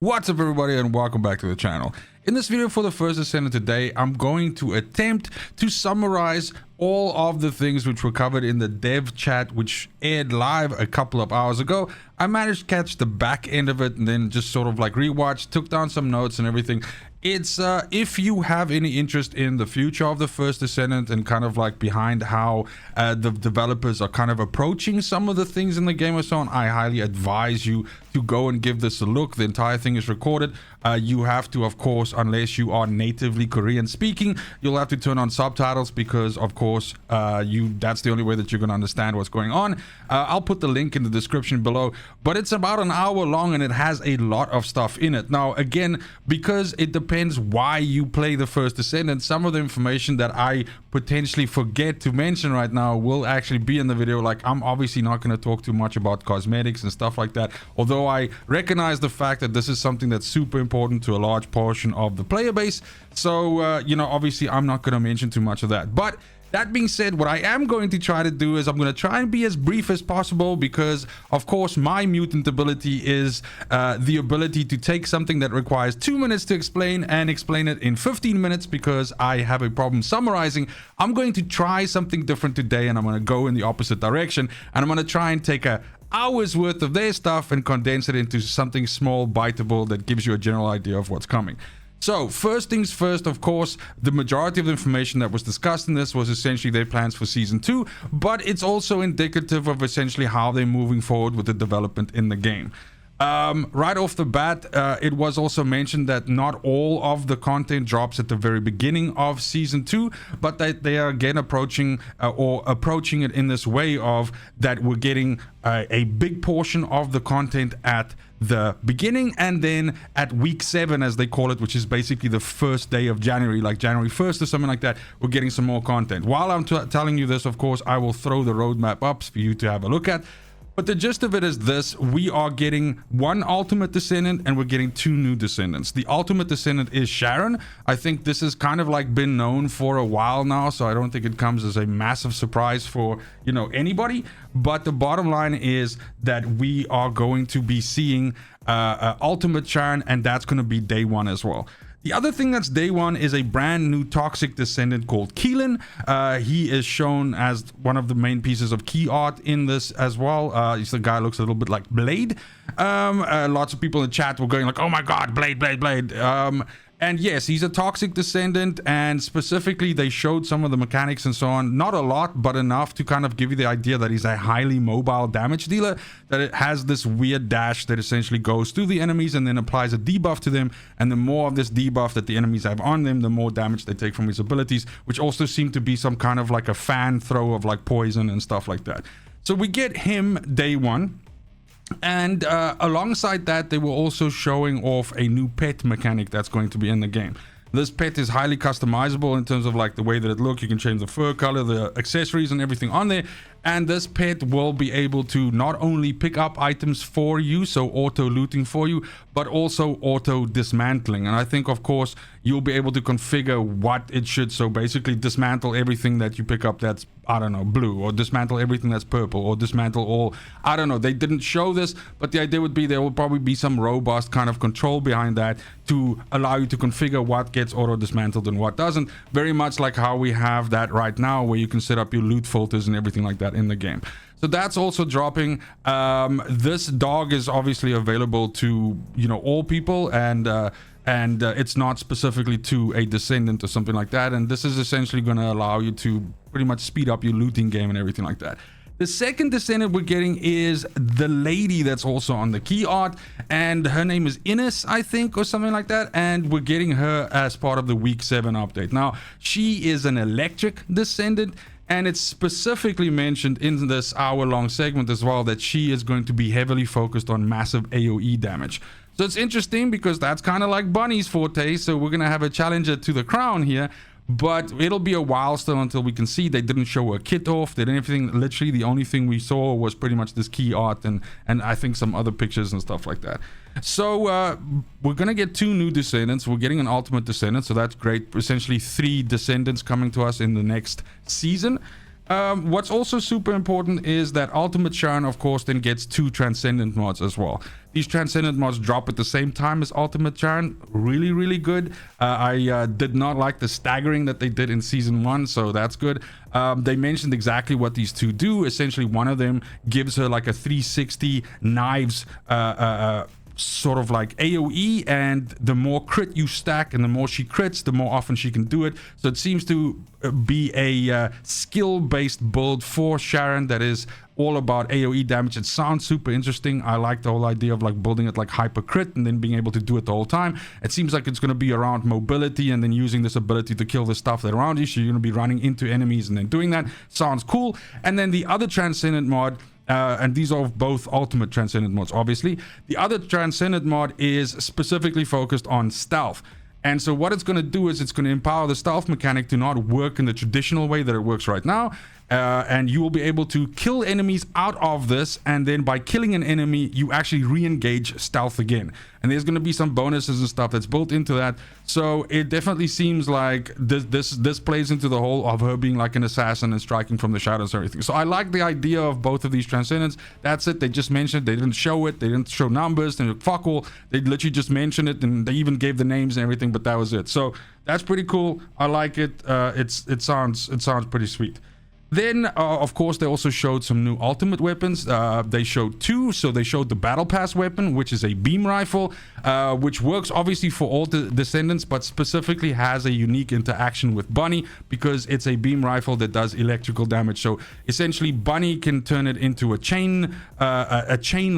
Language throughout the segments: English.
What's up everybody and welcome back to the channel. In this video for the First Descendant today, I'm going to attempt to summarize all of the things which were covered in the dev chat which aired live a couple of hours ago. I managed to catch the back end of it and then just sort of like rewatched, took down some notes and everything. It's if you have any interest in the future of the First Descendant and kind of like behind how the developers are kind of approaching some of the things in the game and so on, I highly advise you to go and give this a look. The entire thing is recorded. You have to, of course, unless you are natively Korean speaking, you'll have to turn on subtitles because, of course, that's the only way that you're going to understand what's going on. I'll put the link in the description below, but it's about an hour long and it has a lot of stuff in it. Now, again, because it depends why you play the First Descendant, some of the information that I potentially forget to mention right now will actually be in the video. Like, I'm obviously not going to talk too much about cosmetics and stuff like that, although I recognize the fact that this is something that's super important to a large portion of the player base. So you know, obviously I'm not going to mention too much of that. But that being said, what I am going to try to do is I'm going to try and be as brief as possible because, of course, my mutant ability is the ability to take something that requires 2 minutes to explain and explain it in 15 minutes because I have a problem summarizing. I'm going to try something different today and I'm going to go in the opposite direction and I'm going to try and take a hours worth of their stuff and condense it into something small, biteable that gives you a general idea of what's coming. So first things first, of course, the majority of the information that was discussed in this was essentially their plans for season 2, but it's also indicative of essentially how they're moving forward with the development in the game. Right off the bat, it was also mentioned that not all of the content drops at the very beginning of season 2, but that they are again approaching it in this way of that we're getting a big portion of the content at the beginning and then at week 7, as they call it, which is basically the first day of January, like January 1st or something like that, we're getting some more content. While I'm telling you this, of course, I will throw the roadmap up for you to have a look at. But the gist of it is this: we are getting one ultimate descendant and we're getting 2 new descendants. The ultimate descendant is Sharon. I think this has kind of like been known for a while now, so I don't think it comes as a massive surprise for, you know, anybody. But the bottom line is that we are going to be seeing ultimate Sharon, and that's going to be day 1 as well. The other thing that's day 1 is a brand new toxic descendant called Keelan. He is shown as one of the main pieces of key art in this as well. He's the guy who looks a little bit like Blade. Lots of people in the chat were going like, oh my god, Blade, Blade, Blade. And yes, he's a toxic descendant, and specifically they showed some of the mechanics and so on. Not a lot, but enough to kind of give you the idea that he's a highly mobile damage dealer, that it has this weird dash that essentially goes through the enemies and then applies a debuff to them, and the more of this debuff that the enemies have on them, the more damage they take from his abilities, which also seem to be some kind of like a fan throw of like poison and stuff like that. So we get him day 1. And alongside that, they were also showing off a new pet mechanic that's going to be in the game. This pet is highly customizable in terms of like the way that it looks. You can change the fur color, the accessories and everything on there. And this pet will be able to not only pick up items for you, so auto looting for you, but also auto dismantling. And I think, of course, you'll be able to configure what it should. So basically dismantle everything that you pick up that's, I don't know, blue, or dismantle everything that's purple, or dismantle all, I don't know. They didn't show this, but the idea would be there will probably be some robust kind of control behind that to allow you to configure what gets auto dismantled and what doesn't. Very much like how we have that right now, where you can set up your loot filters and everything like that in the game. So that's also dropping. This dog is obviously available to, you know, all people, and it's not specifically to a descendant or something like that. And this is essentially going to allow you to pretty much speed up your looting game and everything like that. The second descendant we're getting is the lady that's also on the key art, and her name is Ines, I think, or something like that, and we're getting her as part of the week 7 update. Now, she is an electric descendant, and it's specifically mentioned in this hour-long segment as well that she is going to be heavily focused on massive AoE damage. So it's interesting because that's kind of like Bunny's forte, so we're going to have a challenger to the crown here. But it'll be a while still until we can see. They didn't show a kit off, they didn't anything. Literally the only thing we saw was pretty much this key art and I think some other pictures and stuff like that. So we're gonna get 2 new descendants. We're getting an ultimate descendant, so that's great. Essentially 3 descendants coming to us in the next season. What's also super important is that Ultimate Sharon, of course, then gets 2 Transcendent mods as well. These Transcendent mods drop at the same time as Ultimate Sharon. Really, really good. I did not like the staggering that they did in season 1, so that's good. They mentioned exactly what these two do. Essentially, one of them gives her like a 360 knives sort of like AoE, and the more crit you stack and the more she crits, the more often she can do it. So it seems to be a skill-based build for Sharon that is all about AoE damage. It sounds super interesting. I like the whole idea of like building it like hyper crit and then being able to do it the whole time. It seems like it's going to be around mobility and then using this ability to kill the stuff that around you, so you're going to be running into enemies and then doing that. Sounds cool. And then the other Transcendent mod, and these are both Ultimate Transcendent mods, obviously. The other Transcendent mod is specifically focused on stealth. And so what it's going to do is it's going to empower the stealth mechanic to not work in the traditional way that it works right now. And you will be able to kill enemies out of this, and then by killing an enemy you actually re-engage stealth again, and there's going to be some bonuses and stuff that's built into that. So it definitely seems like this plays into the whole of her being like an assassin and striking from the shadows and everything. So I like the idea of both of these Transcendents. That's it. They just mentioned, they didn't show it, they didn't show numbers, they didn't fuck all. They literally just mentioned it, and they even gave the names and everything, but that was it. So that's pretty cool. I like it. It sounds pretty sweet. Then, of course, they also showed some new ultimate weapons. They showed 2. So they showed the Battle Pass weapon, which is a beam rifle, which works obviously for all the Descendants, but specifically has a unique interaction with Bunny because it's a beam rifle that does electrical damage. So essentially, Bunny can turn it into a chain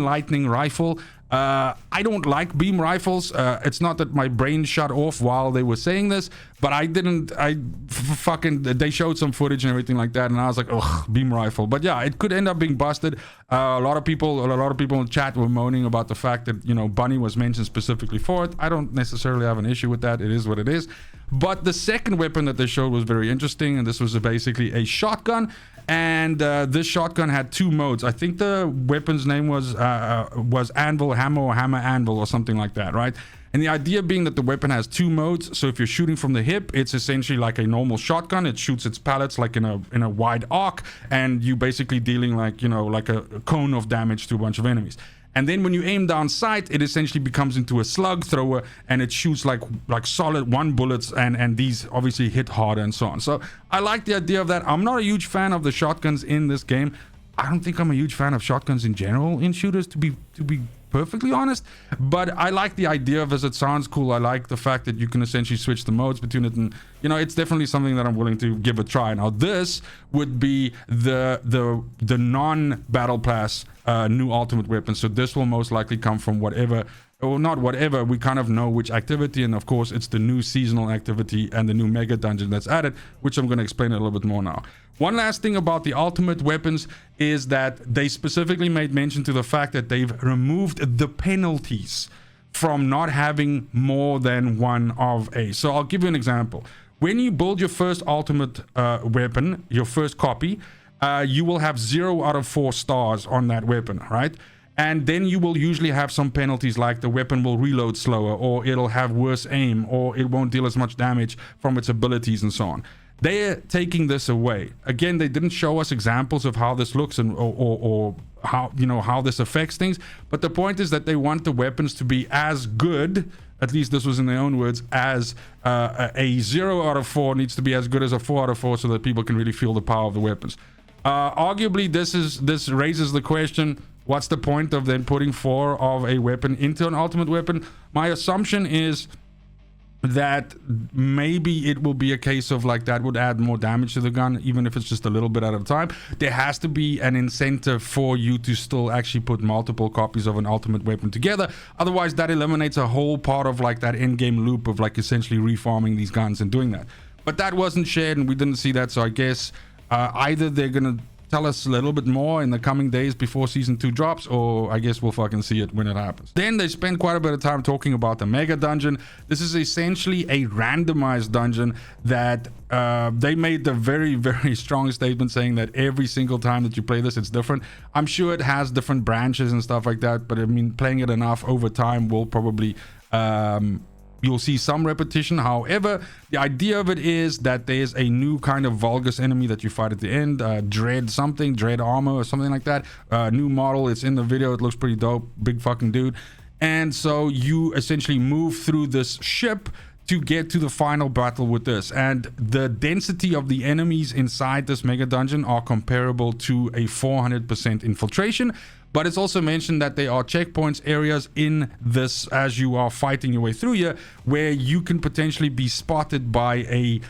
lightning rifle. I don't like beam rifles. It's not that my brain shut off while they were saying this, but they showed some footage and everything like that, and I was like, ugh, beam rifle. But yeah, it could end up being busted. A lot of people in chat were moaning about the fact that, you know, Bunny was mentioned specifically for it. I don't necessarily have an issue with that. It is what it is. But the second weapon that they showed was very interesting, and this was basically a shotgun. And this shotgun had 2 modes. I think the weapon's name was Anvil Hammer or Hammer Anvil or something like that, right? And the idea being that the weapon has 2 modes. So if you're shooting from the hip, it's essentially like a normal shotgun. It shoots its pellets like in a wide arc, and you basically dealing like, you know, like a cone of damage to a bunch of enemies. And then when you aim down sight, it essentially becomes into a slug thrower, and it shoots like solid 1 bullets, and these obviously hit harder and so on. So I like the idea of that. I'm not a huge fan of the shotguns in this game. I don't think I'm a huge fan of shotguns in general in shooters, to be perfectly honest, but I like the idea of it. It sounds cool. I like the fact that you can essentially switch the modes between it, and you know, it's definitely something that I'm willing to give a try. Now this would be the non-battle pass new ultimate weapon, so this will most likely come from whatever, or not whatever, we kind of know which activity, and of course it's the new seasonal activity and the new mega dungeon that's added, which I'm going to explain a little bit more now. One last thing about the ultimate weapons is that they specifically made mention to the fact that they've removed the penalties from not having more than one of a. So I'll give you an example. When you build your first ultimate weapon, your first copy, you will have 0 out of 4 stars on that weapon, right? And then you will usually have some penalties, like the weapon will reload slower, or it'll have worse aim, or it won't deal as much damage from its abilities and so on. They're taking this away. Again, they didn't show us examples of how this looks and or how, you know, how this affects things. But the point is that they want the weapons to be as good, at least this was in their own words, as a 0 out of 4 needs to be as good as a 4 out of 4, so that people can really feel the power of the weapons. Arguably, this raises the question, what's the point of then putting 4 of a weapon into an ultimate weapon? My assumption is that maybe it will be a case of like that would add more damage to the gun, even if it's just a little bit at a time. There has to be an incentive for you to still actually put multiple copies of an ultimate weapon together. Otherwise, that eliminates a whole part of like that endgame loop of like essentially refarming these guns and doing that. But that wasn't shared, and we didn't see that. So I guess either they're gonna tell us a little bit more in the coming days before season 2 drops, or I guess we'll fucking see it when it happens. Then they spend quite a bit of time talking about the mega dungeon. This is essentially a randomized dungeon that they made the very, very strong statement saying that every single time that you play this, it's different. I'm sure it has different branches and stuff like that, but I mean, playing it enough over time will probably You'll see some repetition. However, the idea of it is that there's a new kind of Vulgus enemy that you fight at the end, dread armor or something like that. New model. It's in the video. It looks pretty dope. Big fucking dude. And so you essentially move through this ship to get to the final battle with this, and the density of the enemies inside this mega dungeon are comparable to a 400% infiltration. But it's also mentioned that there are checkpoints, areas in this as you are fighting your way through here, where you can potentially be spotted by a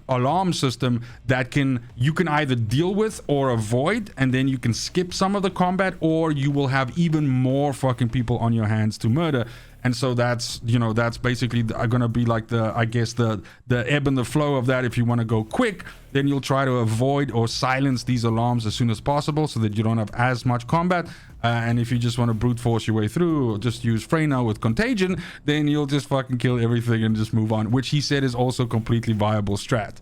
alarm system that you can either deal with or avoid, and then you can skip some of the combat, or you will have even more fucking people on your hands to murder. And so that's, you know, that's basically gonna be like the, I guess, the ebb and the flow of that. If you want to go quick, then you'll try to avoid or silence these alarms as soon as possible so that you don't have as much combat. And if you just want to brute force your way through, or just use Freyna with contagion, then you'll just fucking kill everything and just move on, which he said is also completely viable strat.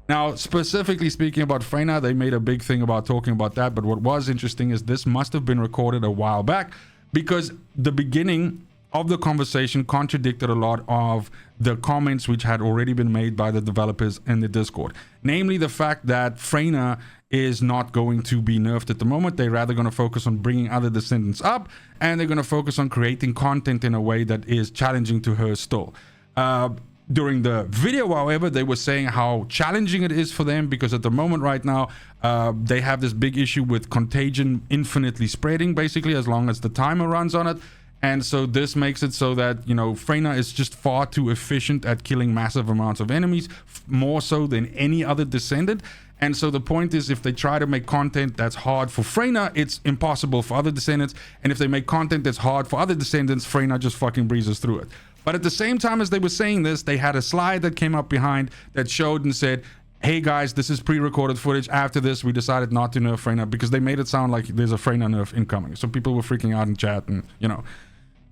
Now, specifically speaking about Freyna, they made a big thing about talking about that, but what was interesting is this must have been recorded a while back, because the beginning of the conversation contradicted a lot of the comments which had already been made by the developers in the Discord. Namely, the fact that Freyna is not going to be nerfed at the moment. They're rather going to focus on bringing other descendants up, and they're going to focus on creating content in a way that is challenging to her still. During the video, however, they were saying how challenging it is for them, because at the moment right now, they have this big issue with contagion infinitely spreading, basically, as long as the timer runs on it. And so this makes it so that, you know, Freyna is just far too efficient at killing massive amounts of enemies, more so than any other descendant. And so the point is, if they try to make content that's hard for Freyna, it's impossible for other descendants. And if they make content that's hard for other descendants, Freyna just fucking breezes through it. But at the same time as they were saying this, they had a slide that came up behind that showed and said, hey guys, this is pre-recorded footage. After this, we decided not to nerf Freyna, because they made it sound like there's a Freyna nerf incoming. So people were freaking out in chat, and, you know.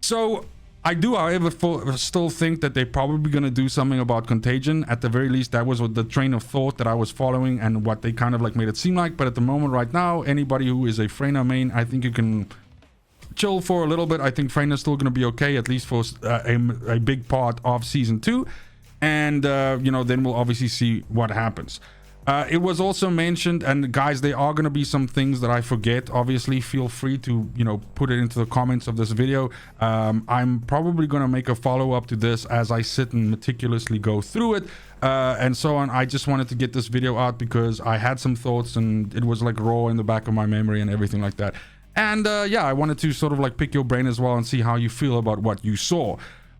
So I do, however, still think that they're probably going to do something about contagion. At the very least, that was what the train of thought that I was following and what they kind of like made it seem like. But at the moment right now, anybody who is a Freyna main, I think you can chill for a little bit. I think Freyna's still going to be okay, at least for a big part of season 2. And, you know, then we'll obviously see what happens. It was also mentioned, and guys, there are going to be some things that I forget. Obviously, feel free to, you know, put it into the comments of this video. I'm probably going to make a follow-up to this as I sit and meticulously go through it, and so on. I just wanted to get this video out because I had some thoughts, and it was like raw in the back of my memory and everything like that. And yeah, I wanted to sort of like pick your brain as well and see how you feel about what you saw.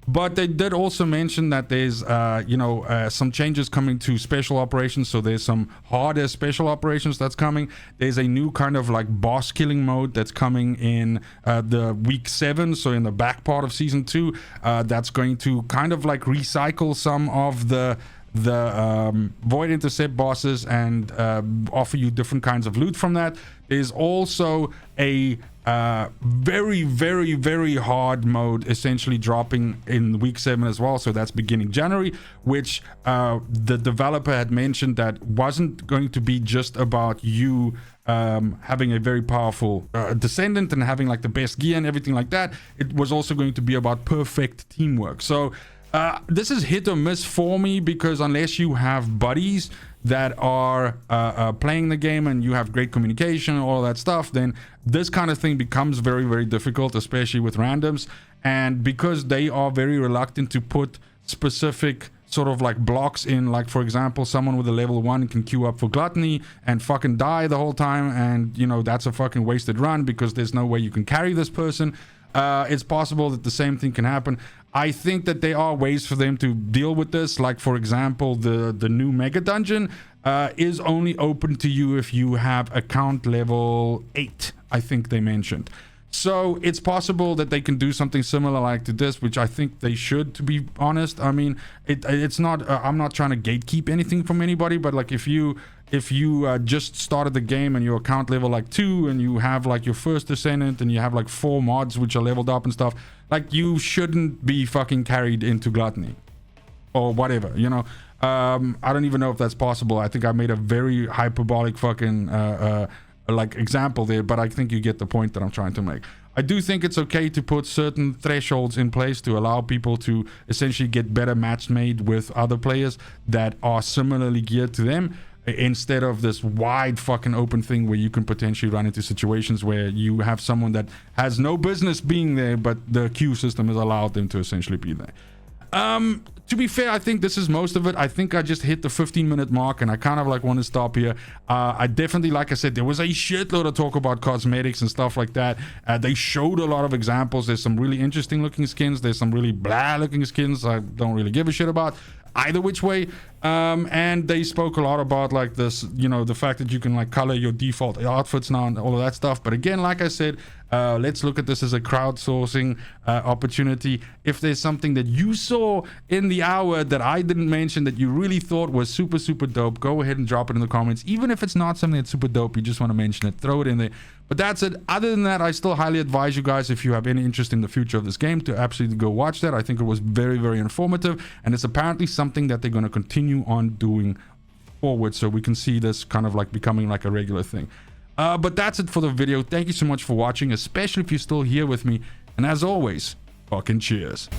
But they did also mention that there's, you know, some changes coming to special operations. So there's some harder special operations that's coming. There's a new kind of like boss killing mode that's coming in the week 7. So in the back part of season 2, that's going to kind of like recycle some of the void intercept bosses and offer you different kinds of loot from that. There's also a very, very, very hard mode essentially dropping in week 7 as well. So that's beginning January, which the developer had mentioned that wasn't going to be just about you having a very powerful descendant and having like the best gear and everything like that. It was also going to be about perfect teamwork. So this is hit or miss for me, because unless you have buddies that are playing the game and you have great communication and all that stuff, then this kind of thing becomes very, very difficult, especially with randoms. And because they are very reluctant to put specific sort of like blocks in, like for example, someone with a level 1 can queue up for gluttony and fucking die the whole time, and you know, that's a fucking wasted run because there's no way you can carry this person. It's possible that the same thing can happen. I think that there are ways for them to deal with this. Like, for example, the new mega dungeon is only open to you if you have account level 8, I think they mentioned. So it's possible that they can do something similar like to this, which I think they should, to be honest. I mean, it's not, I'm not trying to gatekeep anything from anybody, but like if you just started the game and your account level like 2 and you have like your first descendant and you have like 4 mods which are leveled up and stuff, like you shouldn't be fucking carried into gluttony or whatever, you know. I don't even know if that's possible. I think I made a very hyperbolic fucking like example there, but I think you get the point that I'm trying to make. I do think it's okay to put certain thresholds in place to allow people to essentially get better match made with other players that are similarly geared to them, instead of this wide fucking open thing where you can potentially run into situations where you have someone that has no business being there, but the queue system has allowed them to essentially be there. To be fair, I think this is most of it. I think I just hit the 15-minute mark, and I kind of like want to stop here. I definitely, like I said, there was a shitload of talk about cosmetics and stuff like that. They showed a lot of examples. There's some really interesting looking skins. There's some really blah looking skins I don't really give a shit about either which way. And they spoke a lot about like this, you know, the fact that you can like color your default outfits now and all of that stuff. But again, like I said, let's look at this as a crowdsourcing opportunity. If there's something that you saw in the hour that I didn't mention that you really thought was super dope, go ahead and drop it in the comments. Even if it's not something that's super dope, you just want to mention it, throw it in there. But that's it. Other than that, I still highly advise you guys, if you have any interest in the future of this game, to absolutely go watch that. I think it was very informative, and it's apparently something that they're going to continue on doing forward, so we can see this kind of like becoming like a regular thing. But that's it for the video. Thank you so much for watching, especially if you're still here with me, and as always, fucking cheers.